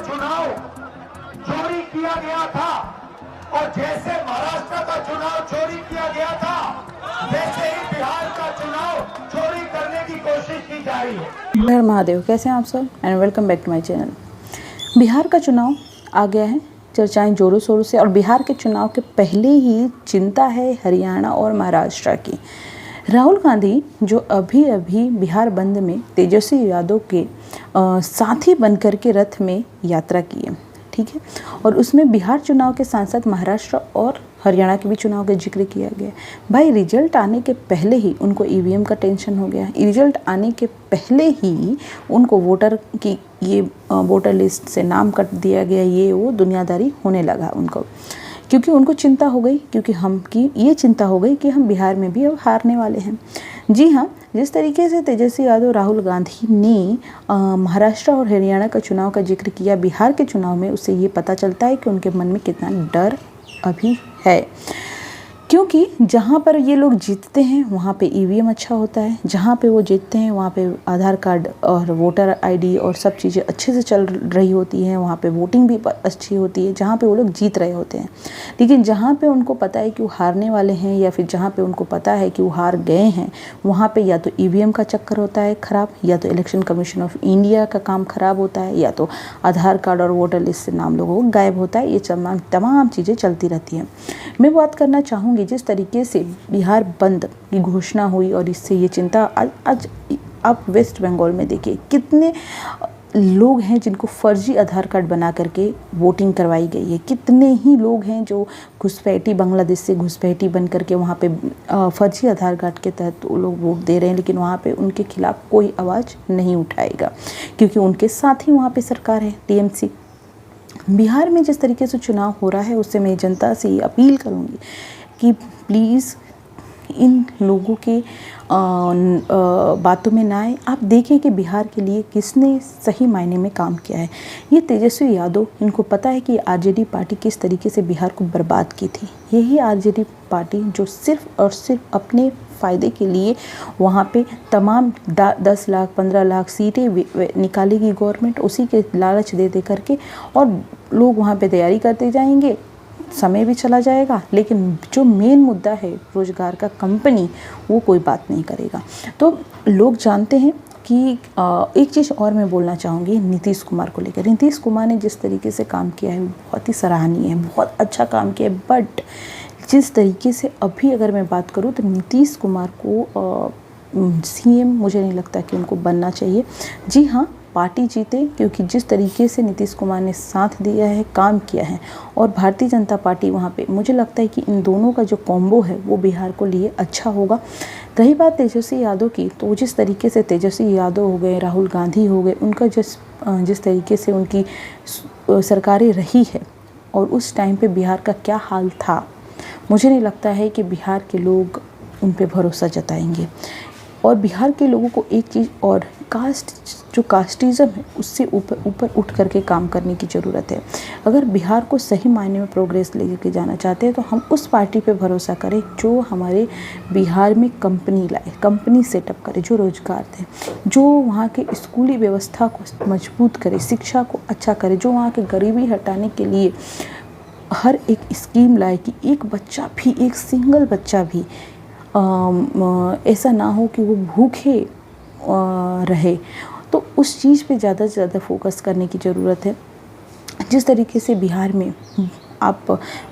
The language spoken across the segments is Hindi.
चुनाव चोरी किया गया था और जैसे महाराष्ट्र का चुनाव चोरी किया गया था, वैसे ही बिहार का चुनाव चोरी करने की कोशिश की जा रही है। हर महादेव, कैसे हैं आप सब and welcome back to my channel. Bihar का चुनाव आ गया है, चर्चाएं जोरों शोरों से, और बिहार के चुनाव के पहले ही चिंता है हरियाणा और महाराष्ट्र की। राहुल गांधी जो अभी अभी बिहार बंद में तेजस्वी यादव के साथी बनकर के रथ में यात्रा की है, ठीक है, और उसमें बिहार चुनाव के साथ साथ महाराष्ट्र और हरियाणा के भी चुनाव का जिक्र किया गया। भाई रिजल्ट आने के पहले ही उनको ईवीएम का टेंशन हो गया, रिजल्ट आने के पहले ही उनको वोटर की ये वोटर लिस्ट से नाम कट दिया गया, ये वो दुनियादारी होने लगा उनको, क्योंकि उनको चिंता हो गई, क्योंकि हम की ये चिंता हो गई कि हम बिहार में भी अब हारने वाले हैं। जी हाँ, जिस तरीके से तेजस्वी यादव राहुल गांधी ने महाराष्ट्र और हरियाणा का चुनाव का जिक्र किया बिहार के चुनाव में, उससे ये पता चलता है कि उनके मन में कितना डर अभी है, क्योंकि जहाँ पर ये लोग जीतते हैं वहाँ पे ईवीएम अच्छा होता है, जहाँ पे वो जीतते हैं वहाँ पे आधार कार्ड और वोटर आईडी और सब चीज़ें अच्छे से चल रही होती हैं, वहाँ पे वोटिंग भी अच्छी होती है जहाँ पे वो लोग जीत रहे होते हैं। लेकिन जहाँ पे उनको पता है कि वो हारने वाले हैं, या फिर जहाँ पे उनको पता है कि वो हार गए हैं, वहाँ पे या तो ईवीएम का चक्कर होता है ख़राब, या तो इलेक्शन कमीशन ऑफ इंडिया का काम ख़राब होता है, या तो आधार कार्ड और वोटर लिस्ट से नाम लोगों को गायब होता है। ये तमाम चीज़ें चलती रहती हैं। मैं बात करना चाहूँगी जिस तरीके से बिहार बंद की घोषणा हुई और इससे ये चिंता आज आप वेस्ट बंगाल में देखिए कितने लोग हैं जिनको फर्जी आधार कार्ड बना करके वोटिंग करवाई गई है, कितने ही लोग हैं जो घुसपैठी बांग्लादेश से घुसपैठी बन करके वहाँ पे फर्जी आधार कार्ड के तहत वो लोग वोट दे रहे हैं, लेकिन वहाँ पे उनके खिलाफ कोई आवाज़ नहीं उठाएगा, क्योंकि उनके साथ ही वहाँ पे सरकार है टीएमसी। बिहार में जिस तरीके से चुनाव हो रहा है उससे मैं जनता से ये अपील करूँगी कि प्लीज़ इन लोगों के बातों में ना आए। आप देखें कि बिहार के लिए किसने सही मायने में काम किया है। ये तेजस्वी यादव, इनको पता है कि आरजेडी पार्टी किस तरीके से बिहार को बर्बाद की थी। यही आरजेडी पार्टी जो सिर्फ और सिर्फ अपने फ़ायदे के लिए वहाँ पे तमाम 10 लाख 15 लाख सीटें निकालेगी गवर्नमेंट, उसी के लालच दे करके, और लोग वहाँ पे तैयारी करते जाएंगे, समय भी चला जाएगा, लेकिन जो मेन मुद्दा है रोज़गार का, कंपनी, वो कोई बात नहीं करेगा। तो लोग जानते हैं कि एक चीज़ और मैं बोलना चाहूँगी नीतीश कुमार को लेकर। नीतीश कुमार ने जिस तरीके से काम किया है बहुत ही सराहनीय है, बहुत अच्छा काम किया है, बट जिस तरीके से अभी अगर मैं बात करूँ तो नीतीश कुमार को सीएम मुझे नहीं लगता कि उनको बनना चाहिए। जी हाँ, पार्टी जीते, क्योंकि जिस तरीके से नीतीश कुमार ने साथ दिया है, काम किया है, और भारतीय जनता पार्टी वहाँ पे, मुझे लगता है कि इन दोनों का जो कॉम्बो है वो बिहार को लिए अच्छा होगा। रही बात तेजस्वी यादव की, तो जिस तरीके से तेजस्वी यादव हो गए, राहुल गांधी हो गए, उनका जिस तरीके से उनकी सरकारें रही है और उस टाइम पे बिहार का क्या हाल था, मुझे नहीं लगता है कि बिहार के लोग उन पे भरोसा जताएंगे। और बिहार के लोगों को एक चीज़ और, जो कास्टिज़म है उससे ऊपर उठ करके काम करने की ज़रूरत है। अगर बिहार को सही मायने में प्रोग्रेस लेके जाना चाहते हैं तो हम उस पार्टी पे भरोसा करें जो हमारे बिहार में कंपनी लाए, कंपनी सेटअप करे, जो रोज़गार दे, जो वहाँ के स्कूली व्यवस्था को मजबूत करे, शिक्षा को अच्छा करे, जो वहाँ के गरीबी हटाने के लिए हर एक स्कीम लाए कि एक बच्चा भी, एक सिंगल बच्चा भी ऐसा ना हो कि वो भूखे रहे। तो उस चीज़ पे ज़्यादा से ज़्यादा फोकस करने की ज़रूरत है। जिस तरीके से बिहार में आप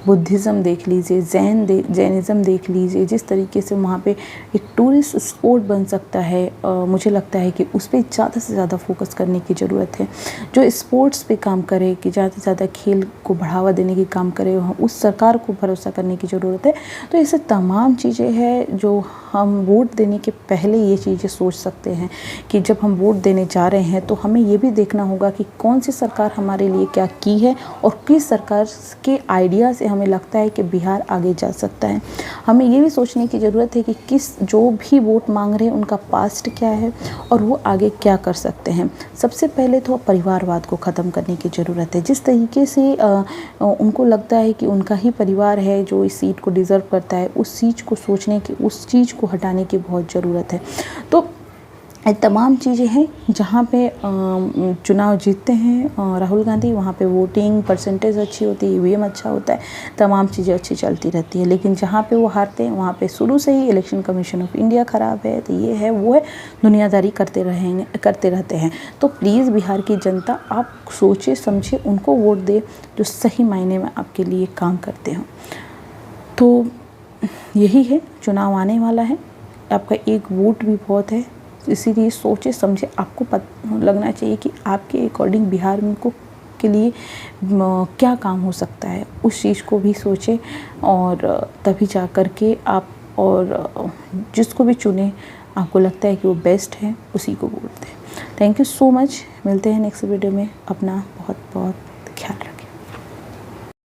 बुद्धिज़्म देख लीजिए, जैनिज़्म देख लीजिए, जिस तरीके से वहाँ पे एक टूरिस्ट स्पॉट बन सकता है, मुझे लगता है कि उस पर ज़्यादा से ज़्यादा फोकस करने की ज़रूरत है। जो स्पोर्ट्स पे काम करे, कि ज़्यादा से ज़्यादा खेल को बढ़ावा देने की काम करे, उस सरकार को भरोसा करने की ज़रूरत है। तो ऐसे तमाम चीज़ें हैं जो हम वोट देने के पहले ये चीज़ें सोच सकते हैं कि जब हम वोट देने जा रहे हैं तो हमें ये भी देखना होगा कि कौन सी सरकार हमारे लिए क्या की है, और किस सरकार के आइडिया से हमें लगता है कि बिहार आगे जा सकता है। हमें ये भी सोचने की ज़रूरत है कि जो भी वोट मांग रहे हैं उनका पास्ट क्या है और वो आगे क्या कर सकते हैं। सबसे पहले तो परिवारवाद को ख़त्म करने की ज़रूरत है। जिस तरीके से उनको लगता है कि उनका ही परिवार है जो इस सीट को डिज़र्व करता है, उस चीज़ को सोचने की, उस चीज़ को हटाने की बहुत ज़रूरत है। तो ये तमाम चीज़ें हैं जहाँ पे चुनाव जीतते हैं राहुल गांधी, वहाँ पे वोटिंग परसेंटेज अच्छी होती है, ईवीएम अच्छा होता है, तमाम चीज़ें अच्छी चलती रहती है। लेकिन जहाँ पे वो हारते हैं वहाँ पे शुरू से ही इलेक्शन कमीशन ऑफ इंडिया ख़राब है, तो ये है वो है, दुनियादारी करते रहते हैं। तो प्लीज़ बिहार की जनता आप सोचे समझे उनको वोट दे जो सही मायने में आपके लिए काम करते हों। तो यही है, चुनाव आने वाला है, आपका एक वोट भी बहुत है, इसीलिए सोचे समझे आपको लगना चाहिए कि आपके अकॉर्डिंग बिहार में को के लिए क्या काम हो सकता है, उस चीज़ को भी सोचें और तभी जा कर के आप और जिसको भी चुने आपको लगता है कि वो बेस्ट है उसी को वोट दें। थैंक यू सो मच, मिलते हैं नेक्स्ट वीडियो में। अपना बहुत बहुत